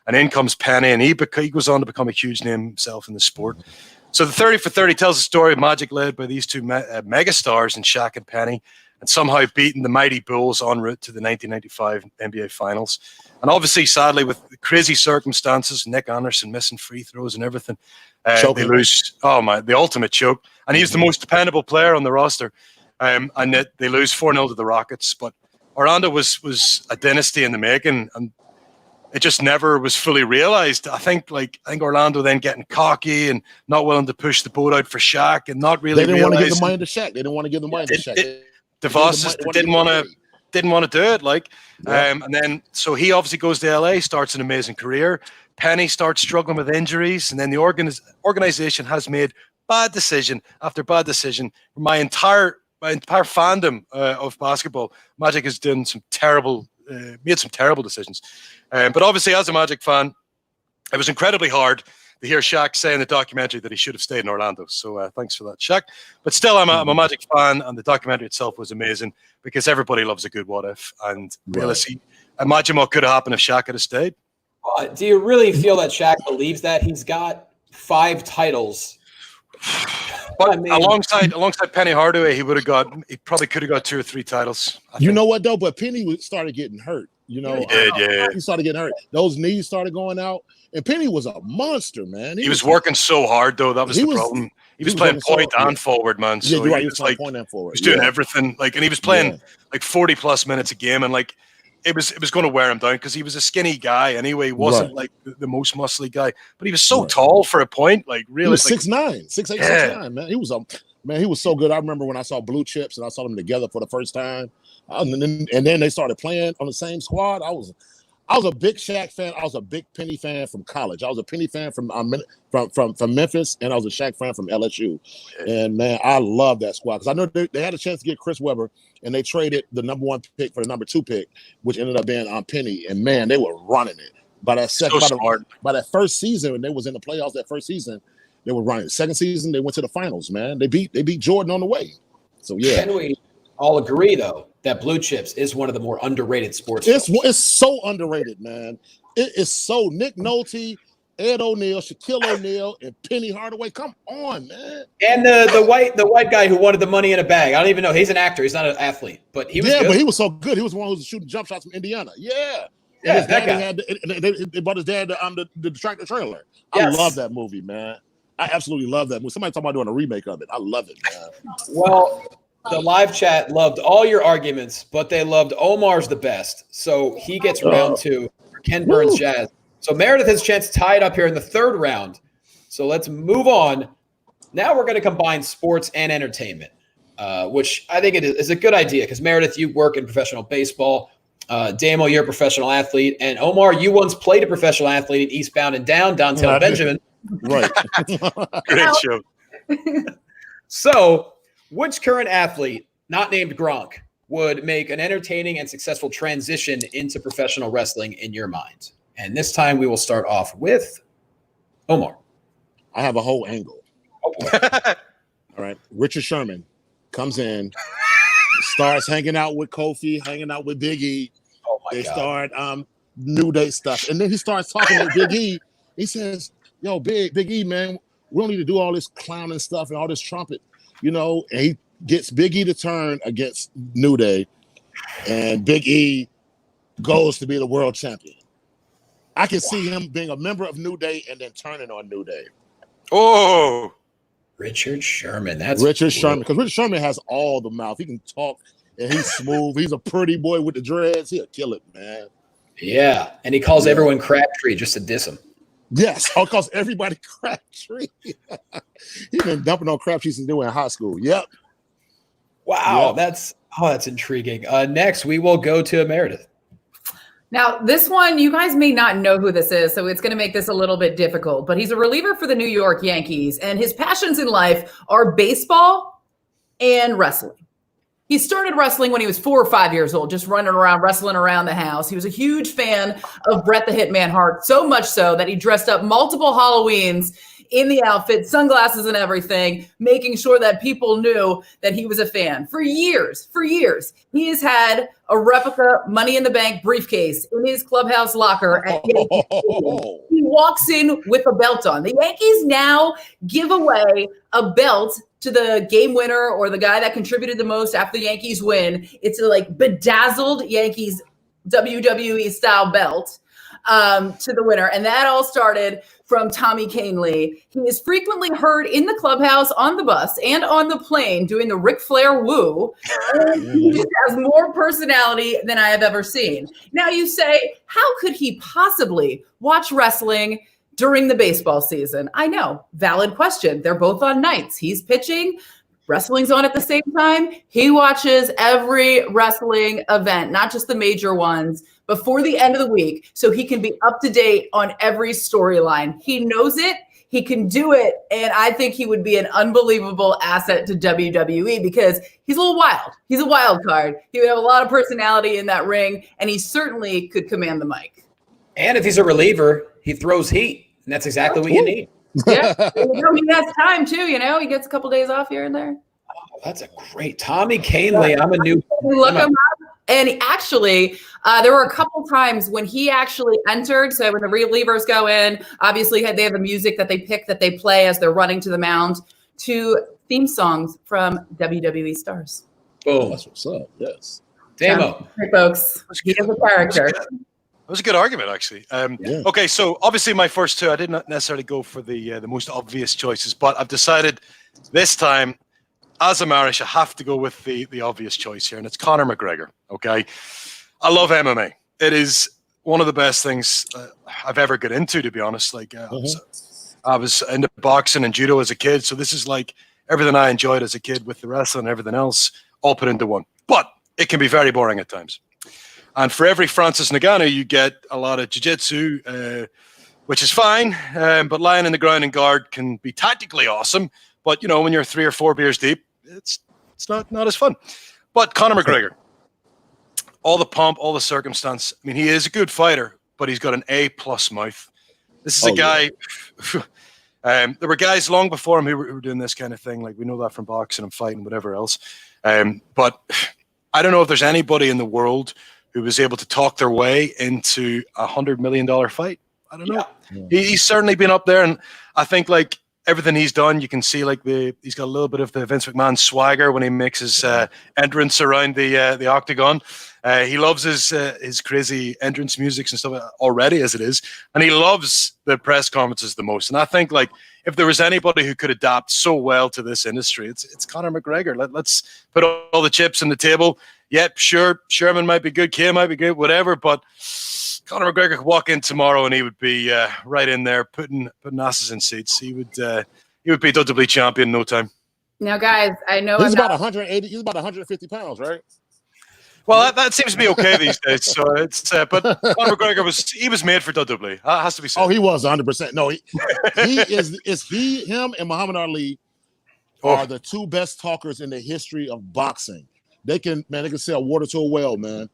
And in comes Penny, and he goes on to become a huge name himself in the sport. So the 30 for 30 tells the story of Magic led by these two megastars in Shaq and Penny, and somehow beating the mighty Bulls en route to the 1995 NBA Finals. And obviously, sadly, with crazy circumstances, Nick Anderson missing free throws and everything, they lose. The ultimate choke. And he's the most dependable player on the roster. And they lose 4-0 to the Rockets. But Orlando was a dynasty in the making, and it just never was fully realized. I think Orlando then getting cocky and not willing to push the boat out for Shaq, and not really. They didn't want to give the money to Shaq. They didn't want to give the money to Shaq. DeVos didn't want to do it. And then so he obviously goes to LA, starts an amazing career. Penny starts struggling with injuries, and then the organization has made bad decision after bad decision. My entire fandom of basketball, Magic has done made some terrible decisions. But obviously, as a Magic fan, it was incredibly hard to hear Shaq say in the documentary that he should have stayed in Orlando. So thanks for that, Shaq. But still, I'm a Magic fan, and the documentary itself was amazing because everybody loves a good what if. And realistically, imagine what could have happened if Shaq had stayed. Do you really feel that Shaq believes that? He's got 5 titles. But alongside Penny Hardaway, he probably could have got 2 or 3 titles. You know what though? But Penny started getting hurt. He started getting hurt. Those knees started going out, and Penny was a monster, man. He was working so hard though. That was the problem. He was playing point and forward, man. So you're right. He was playing point and forward. He was doing everything. And he was playing 40 plus minutes a game, and it was going to wear him down because he was a skinny guy anyway. He wasn't the most muscly guy, but he was so tall for a point. Really, he was 6'9", 6'8", 6'9", man. He was so good. I remember when I saw Blue Chips and I saw them together for the first time, and then they started playing on the same squad. I was a big Shaq fan. I was a big Penny fan from college. I was a Penny fan from Memphis, and I was a Shaq fan from LSU. And man, I love that squad because I know they had a chance to get Chris Webber, and they traded the number 1 pick for the number 2 pick, which ended up being Penny. And man, they were running it. By that first season, when they was in the playoffs, that first season, they were running. Second season, they went to the finals. Man, they beat Jordan on the way. So yeah. Can we all agree though that Blue Chips is one of the more underrated sports? It's so underrated, man. It is so. Nick Nolte, Ed O'Neal, Shaquille O'Neal, and Penny Hardaway. Come on, man. And the white guy who wanted the money in a bag. I don't even know. He's an actor. He's not an athlete, but he was good. But he was so good. He was the one who was shooting jump shots from Indiana. Yeah. Yeah, his dad they brought his dad the tractor trailer. I love that movie, man. I absolutely love that movie. Somebody talking about doing a remake of it. I love it, man. Well, the live chat loved all your arguments, but they loved Omar's the best. So he gets round 2 for Ken Burns Jazz. So Meredith has a chance to tie it up here in the 3rd round. So let's move on. Now we're going to combine sports and entertainment, which I think it is a good idea because Meredith, you work in professional baseball. Damo, you're a professional athlete. And Omar, you once played a professional athlete in Eastbound and Down, Dontel Benjamin. Right. Great show. So which current athlete, not named Gronk, would make an entertaining and successful transition into professional wrestling in your mind? And this time we will start off with Omar. I have a whole angle. All right. Richard Sherman comes in, starts hanging out with Kofi, hanging out with Big E. Oh my God. They start New Day stuff. And then he starts talking to Big E. He says, yo, Big E, man, we don't need to do all this clowning stuff and all this trumpet. And he gets Big E to turn against New Day, and Big E goes to be the world champion. I can see him being a member of New Day and then turning on New Day. Oh, Richard Sherman. That's Richard cool. Sherman, because Richard Sherman has all the mouth. He can talk, and he's smooth. He's a pretty boy with the dreads. He'll kill it, man. Yeah, and he calls everyone Crabtree just to diss him. Yes, because everybody Crabtree. He's been dumping on Crabtree since they were in high school. Yep. Wow, that's intriguing. Next, we will go to Meredith. Now, this one, you guys may not know who this is, so it's going to make this a little bit difficult, but he's a reliever for the New York Yankees, and his passions in life are baseball and wrestling. He started wrestling when he was 4 or 5 years old, just running around, wrestling around the house. He was a huge fan of Bret the Hitman Hart, so much so that he dressed up multiple Halloweens in the outfit, sunglasses and everything, making sure that people knew that he was a fan. For years, he has had a replica Money in the Bank briefcase in his clubhouse locker at Yankee Stadium. He walks in with a belt on. The Yankees now give away a belt to the game winner or the guy that contributed the most after the Yankees win. It's a like bedazzled Yankees WWE style belt to the winner. And that all started from Tommy Canely. He is frequently heard in the clubhouse, on the bus, and on the plane doing the Ric Flair woo. And he just has more personality than I have ever seen. Now you say, how could he possibly watch wrestling during the baseball season? I know, valid question. They're both on nights. He's pitching, wrestling's on at the same time. He watches every wrestling event, not just the major ones, before the end of the week, so he can be up to date on every storyline. He knows it. He can do it. And I think he would be an unbelievable asset to WWE because he's a little wild. He's a wild card. He would have a lot of personality in that ring, and he certainly could command the mic. And if he's a reliever, he throws heat, and that's exactly what you need. Yeah, he has time too. He gets a couple days off here and there. Oh, that's a great Tommy Canely. I'm a new look him up. And actually, there were a couple times when he actually entered. So when the relievers go in, obviously they have the music that they pick that they play as they're running to the mound to theme songs from WWE stars. Boom. That's what's up. Yes. Damo. Hey, folks. He is a character. That was a good argument, actually. Okay, so obviously my first two, I did not necessarily go for the most obvious choices, but I've decided this time, as a Irish, I have to go with the obvious choice here, and it's Conor McGregor. Okay, I love MMA. It is one of the best things I've ever got into, to be honest. Like I was into boxing and judo as a kid, so this is like everything I enjoyed as a kid with the wrestling and everything else, all put into one. But it can be very boring at times. And for every Francis Ngannou, you get a lot of jiu-jitsu, which is fine, but lying in the ground and guard can be tactically awesome. But, when you're 3 or 4 beers deep, it's not as fun. But Conor McGregor, all the pomp, all the circumstance. I mean, he is a good fighter, but he's got an A+ mouth. This is a guy. Yeah. There were guys long before him who were doing this kind of thing. Like we know that from boxing and fighting, whatever else. But I don't know if there's anybody in the world who was able to talk their way into $100 million fight. I don't know. Yeah. He's certainly been up there, and I think like everything he's done, you can see like he's got a little bit of the Vince McMahon swagger when he makes his entrance around the octagon. He loves his crazy entrance music and stuff already as it is, and he loves the press conferences the most. And I think like if there was anybody who could adapt so well to this industry, it's Conor McGregor. Let's put all the chips on the table. Yep, sure, Sherman might be good, Kay might be good, whatever, but Conor McGregor could walk in tomorrow and he would be right in there putting asses in seats. He would be WWE champion in no time. Now, guys, I know he's about 180. He's about 150 pounds, right? Well, that seems to be okay these days. So it's but Conor McGregor was made for WWE. That has to be said. Oh, he was 100%. No, he is him and Muhammad Ali are the two best talkers in the history of boxing. They can sell water to a well, man.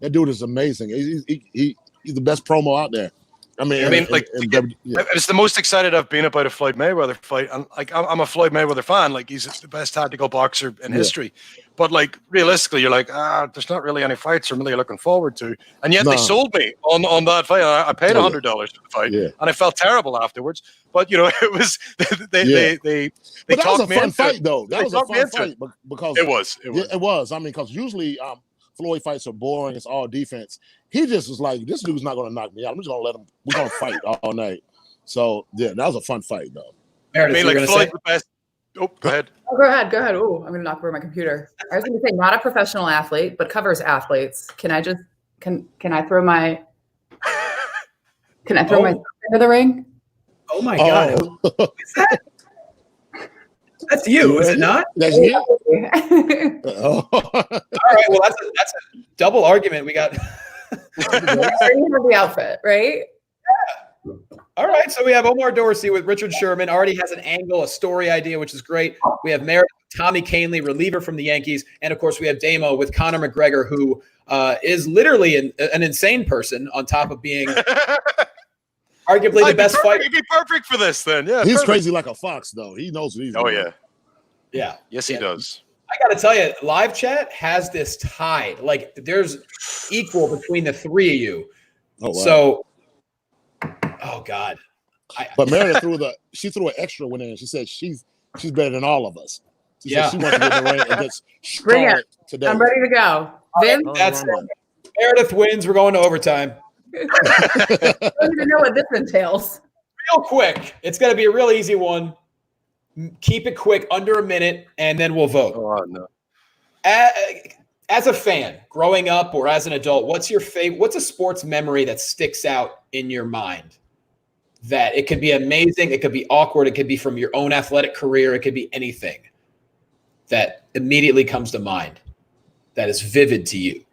That dude is amazing. He's the best promo out there. It's the most excited I've been about a Floyd Mayweather fight. And like, I'm a Floyd Mayweather fan. Like, he's the best tactical boxer in history. But like, realistically, you're like, there's not really any fights I'm really looking forward to. And yet they sold me on that fight. I paid $100 for the fight, and I felt terrible afterwards. But it was they But that was a me fun into fight, it. though. That They was a talked me fun into fight it. because It was. I mean, because usually Floyd fights are boring. It's all defense. He just was like, this dude's not going to knock me out. I'm just going to let him. We're going to fight all night. So yeah, that was a fun fight, though. Meredith, I mean, like Floyd's the best. Oh, go ahead. Oh, go ahead. Oh, I'm going to knock over my computer. I was going to say not a professional athlete, but covers athletes. Can I just can I throw my my into the ring? Oh my God. That's you, is it not? That's you. All right. Well, that's a double argument. We got the outfit, right? Yeah. All right. So we have Omar Dorsey with Richard Sherman. Already has an angle, a story idea, which is great. We have Meredith, Tommy Kahnle, reliever from the Yankees. And of course, we have Damo with Conor McGregor, who is literally an insane person on top of being arguably the best fighter. He'd be perfect for this then. Yeah. He's crazy like a fox, though. He knows what he's doing. Oh, yeah. Yeah. Yes, he does. I got to tell you, live chat has this tied. Like, there's equal between the three of you. Oh, wow. So, oh, God. But Meredith threw an extra one in. She said she's better than all of us. She said she wants to get in the ring against Charlotte today. I'm ready to go. Vince? That's Meredith wins. We're going to overtime. I don't even know what this entails. Real quick. It's going to be a real easy one. Keep it quick, under a minute, and then we'll vote. Oh, no. As a fan, growing up or as an adult, what's your favorite? What's a sports memory that sticks out in your mind? That it could be amazing, it could be awkward, it could be from your own athletic career, it could be anything that immediately comes to mind that is vivid to you.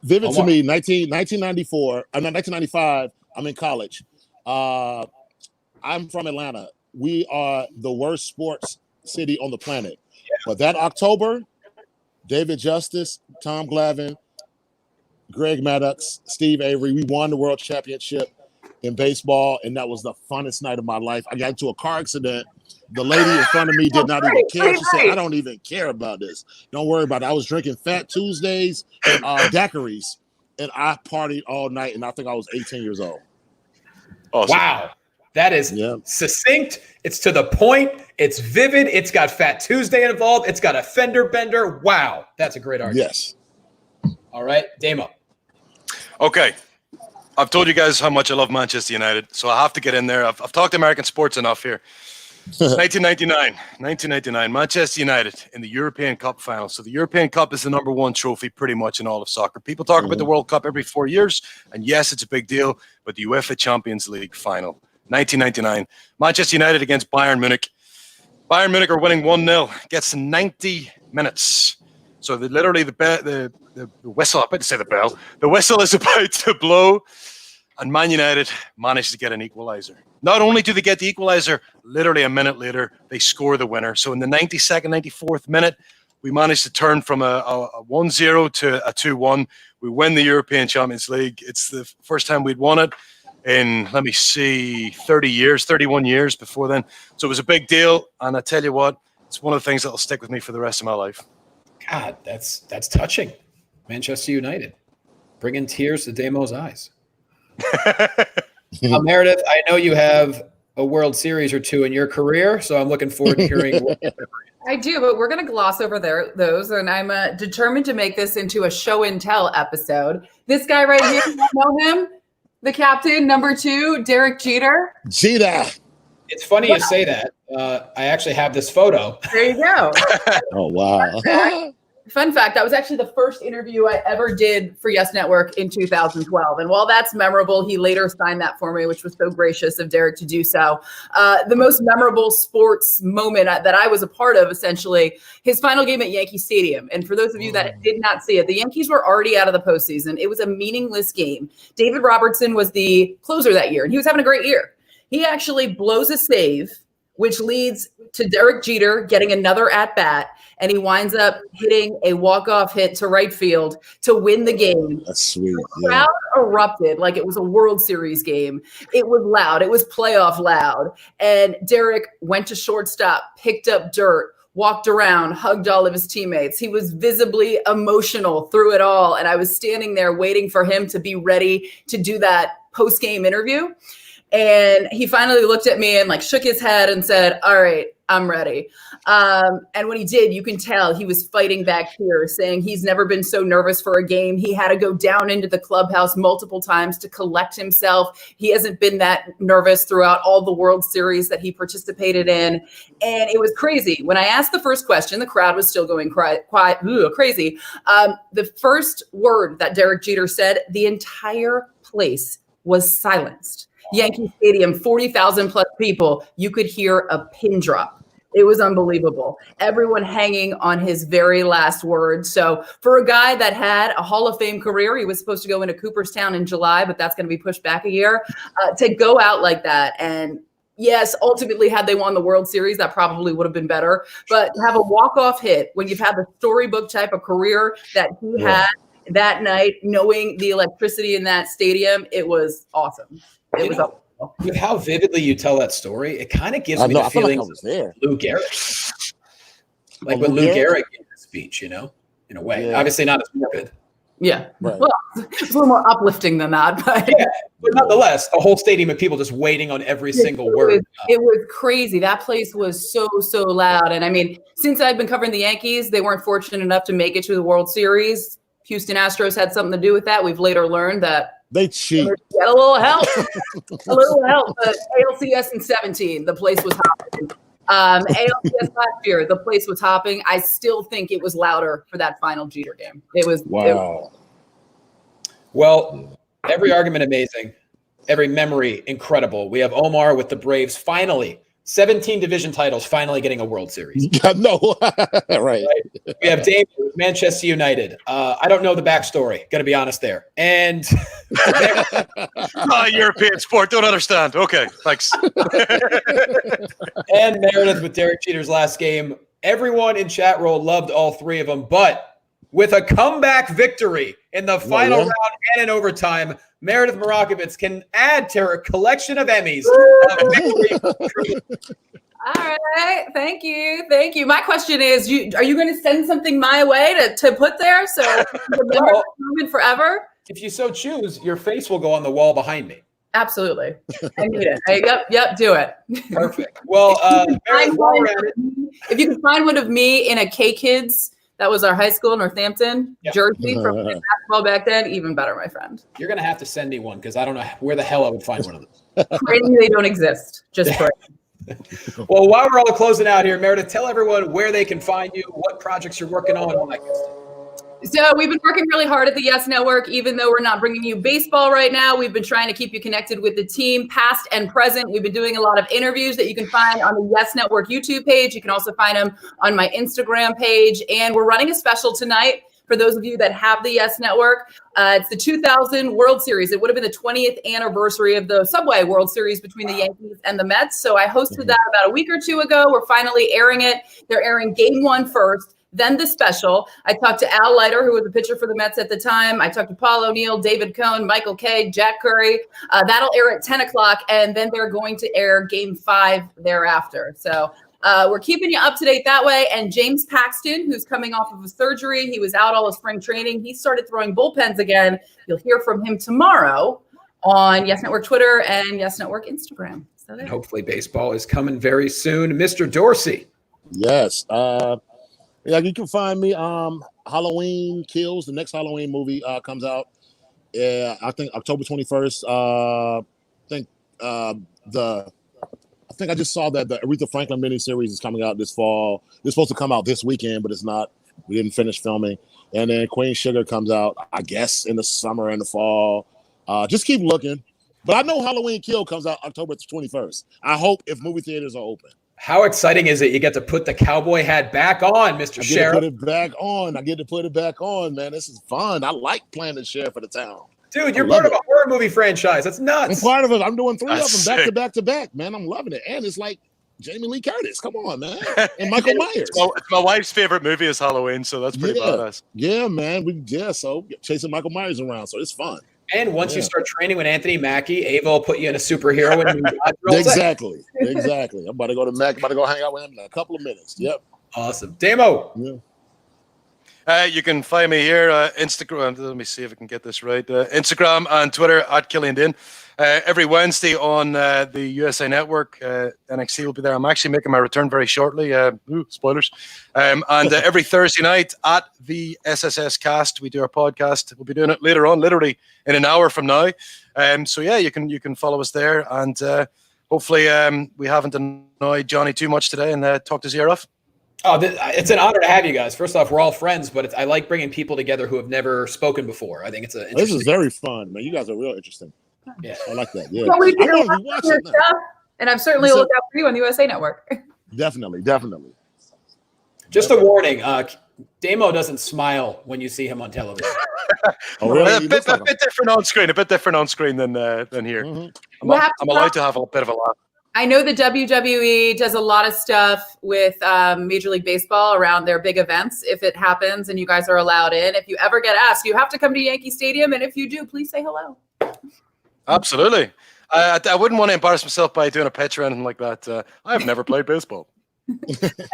Vivid to me, 1994. I'm not 1995. I'm in college. I'm from Atlanta. We are the worst sports city on the planet. Yeah. But that October, David Justice, Tom Glavine, Greg Maddux, Steve Avery, we won the world championship in baseball, and that was the funnest night of my life. I got into a car accident. The lady in front of me did not even care. She said, I don't even care about this. Don't worry about it. I was drinking Fat Tuesdays and daiquiris, and I partied all night, and I think I was 18 years old. Awesome. Wow. That is succinct. It's to the point. It's vivid. It's got Fat Tuesday involved. It's got a fender bender. Wow. That's a great argument. Yes. All right. Damo. Okay. I've told you guys how much I love Manchester United, so I have to get in there. I've talked American sports enough here. 1999, Manchester United in the European Cup final. So the European Cup is the number one trophy pretty much in all of soccer. People talk about the World Cup every 4 years, and yes, it's a big deal, but the UEFA Champions League final. 1999, Manchester United against Bayern Munich. Bayern Munich are winning 1-0. Gets 90 minutes. So the whistle, I'm about to say the bell. The whistle is about to blow, and Man United managed to get an equalizer. Not only do they get the equalizer, literally a minute later, they score the winner. So in the 92nd, 94th minute, we managed to turn from a 1-0 to a 2-1. We win the European Champions League. It's the first time we'd won it in, 31 years before then. So it was a big deal. And I tell you what, it's one of the things that will stick with me for the rest of my life. God, that's touching. Manchester United, bringing tears to Damo's eyes. Meredith, I know you have a World Series or two in your career, so I'm looking forward to hearing what I do, but we're going to gloss over those, and I'm determined to make this into a show and tell episode. This guy right here, you know him? The captain, number 2, Derek Jeter. It's funny you say that. I actually have this photo. There you go. Oh, wow. Fun fact, that was actually the first interview I ever did for Yes Network in 2012. And while that's memorable, he later signed that for me, which was so gracious of Derek to do so. The most memorable sports moment that I was a part of, essentially, his final game at Yankee Stadium. And for those of you that did not see it, the Yankees were already out of the postseason. It was a meaningless game. David Robertson was the closer that year, and he was having a great year. He actually blows a save, which leads to Derek Jeter getting another at-bat, and he winds up hitting a walk-off hit to right field to win the game. That's sweet. The crowd erupted like it was a World Series game. It was loud. It was playoff loud. And Derek went to shortstop, picked up dirt, walked around, hugged all of his teammates. He was visibly emotional through it all, and I was standing there waiting for him to be ready to do that post-game interview. And he finally looked at me and like shook his head and said, all right, I'm ready. And when he did, you can tell he was fighting back here, saying he's never been so nervous for a game. He had to go down into the clubhouse multiple times to collect himself. He hasn't been that nervous throughout all the World Series that he participated in. And it was crazy. When I asked the first question, the crowd was still going crazy. The first word that Derek Jeter said, the entire place was silenced. Yankee Stadium, 40,000 plus people, you could hear a pin drop. It was unbelievable. Everyone hanging on his very last word. So for a guy that had a Hall of Fame career, he was supposed to go into Cooperstown in July, but that's going to be pushed back a year, to go out like that. And yes, ultimately, had they won the World Series, that probably would have been better. But to have a walk-off hit when you've had the storybook type of career that he had that night, knowing the electricity in that stadium, it was awesome. It was awesome. With how vividly you tell that story, it kind of gives me the feeling of Lou Gehrig. Like when Lou Gehrig gave the speech, in a way. Yeah. Obviously not as morbid. Yeah. Right. Well, it's a little more uplifting than that. But but nonetheless, the whole stadium of people just waiting on every single word. It was crazy. That place was so loud. And I mean, since I've been covering the Yankees, they weren't fortunate enough to make it to the World Series. Houston Astros had something to do with that. We've later learned that they cheat. Get a little help. But ALCS in 17, the place was hopping. ALCS last year, the place was hopping. I still think it was louder for that final Jeter game. It was. Wow. Well, every argument amazing. Every memory incredible. We have Omar with the Braves finally. 17 division titles, finally getting a World Series. No, right. We have Damo with Manchester United. I don't know the backstory. Got to be honest there. And European sport, don't understand. Okay, thanks. And Meredith with Derek Jeter's last game. Everyone in chat roll loved all three of them, but with a comeback victory in the final round and in overtime, Meredith Marakovits can add to her collection of Emmys. All right. Thank you. My question is, are you going to send something my way to put there so remember this moment forever? If you so choose, your face will go on the wall behind me. Absolutely. I need it. Yep, do it. Perfect. Well, if you can find one of me in a K-Kids, that was our high school in Northampton, jersey from basketball back then, even better, my friend. You're going to have to send me one because I don't know where the hell I would find one of those. Pray they don't exist. Just pray. Well, while we're all closing out here, Meredith, tell everyone where they can find you, what projects you're working on, all that good stuff. So we've been working really hard at the Yes Network. Even though we're not bringing you baseball right now, we've been trying to keep you connected with the team, past and present. We've been doing a lot of interviews that you can find on the Yes Network YouTube page. You can also find them on my Instagram page. And we're running a special tonight for those of you that have the Yes Network. It's the 2000 World Series. It would have been the 20th anniversary of the Subway World Series between the Yankees and the Mets. So I hosted that about a week or two ago. We're finally airing it. They're airing Game 1 first. Then the special. I talked to Al Leiter, who was the pitcher for the Mets at the time. I talked to Paul O'Neill, David Cohn, Michael Kay, Jack Curry. That'll air at 10 o'clock, and then they're going to air Game 5 thereafter. So we're keeping you up to date that way. And James Paxton, who's coming off of a surgery, he was out all of spring training. He started throwing bullpens again. You'll hear from him tomorrow on Yes Network Twitter and Yes Network Instagram. So and hopefully baseball is coming very soon. Mr. Dorsey. Yes. Yeah, you can find me. Halloween Kills, the next Halloween movie comes out. Yeah, I think October 21st. I think I just saw that the Aretha Franklin miniseries is coming out this fall. It's supposed to come out this weekend, but it's not. We didn't finish filming. And then Queen Sugar comes out, I guess, in the summer and the fall. Just keep looking. But I know Halloween Kill comes out October 21st. I hope if movie theaters are open. How exciting is it? You get to put the cowboy hat back on, Mr. Sheriff. I get to put it back on, man. This is fun. I like playing the sheriff of the town. Dude, you're part of a horror movie franchise. That's nuts. I'm part of it. I'm doing 3 of them back to back, man. I'm loving it. And it's like Jamie Lee Curtis. Come on, man. And Michael Myers. My wife's favorite movie is Halloween, so that's pretty badass. Yeah, man. So chasing Michael Myers around, so it's fun. And once you start training with Anthony Mackie, Ava will put you in a superhero. Exactly. I'm about to go to Mac. I'm about to go hang out with him in a couple of minutes. Yep. Awesome. Damo. You can find me here, Instagram. Let me see if I can get this right. Instagram and Twitter at Killian Dain. Every Wednesday on the USA Network, NXT will be there. I'm actually making my return very shortly. Spoilers. And every Thursday night at the SSS Cast, we do our podcast. We'll be doing it later on, literally in an hour from now. So yeah, you can follow us there, and hopefully we haven't annoyed Johnny too much today and talked his ear off. Oh, it's an honor to have you guys. First off, we're all friends, but I like bringing people together who have never spoken before. I think it's this is very fun, man. You guys are real interesting. Yeah, I like that. Yeah, well, we do a lot of your stuff, and I'm certainly looking out for you on the USA Network. Definitely. Just a warning: Damo doesn't smile when you see him on television. Oh, really? A bit different on screen. A bit different on screen than here. Mm-hmm. I'm allowed to have a bit of a laugh. I know the WWE does a lot of stuff with Major League Baseball around their big events. If it happens and you guys are allowed in, if you ever get asked, you have to come to Yankee Stadium. And if you do, please say hello. Absolutely. I wouldn't want to embarrass myself by doing a pitch or anything like that. I've never played baseball.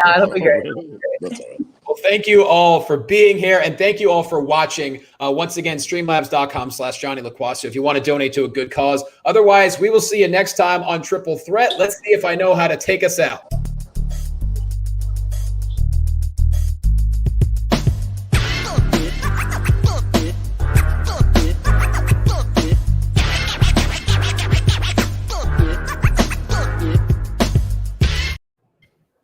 That'll be great. That's all right. Well, thank you all for being here, and thank you all for watching. Once again, streamlabs.com/Johnny LaQuasto if you want to donate to a good cause. Otherwise, we will see you next time on Triple Threat. Let's see if I know how to take us out.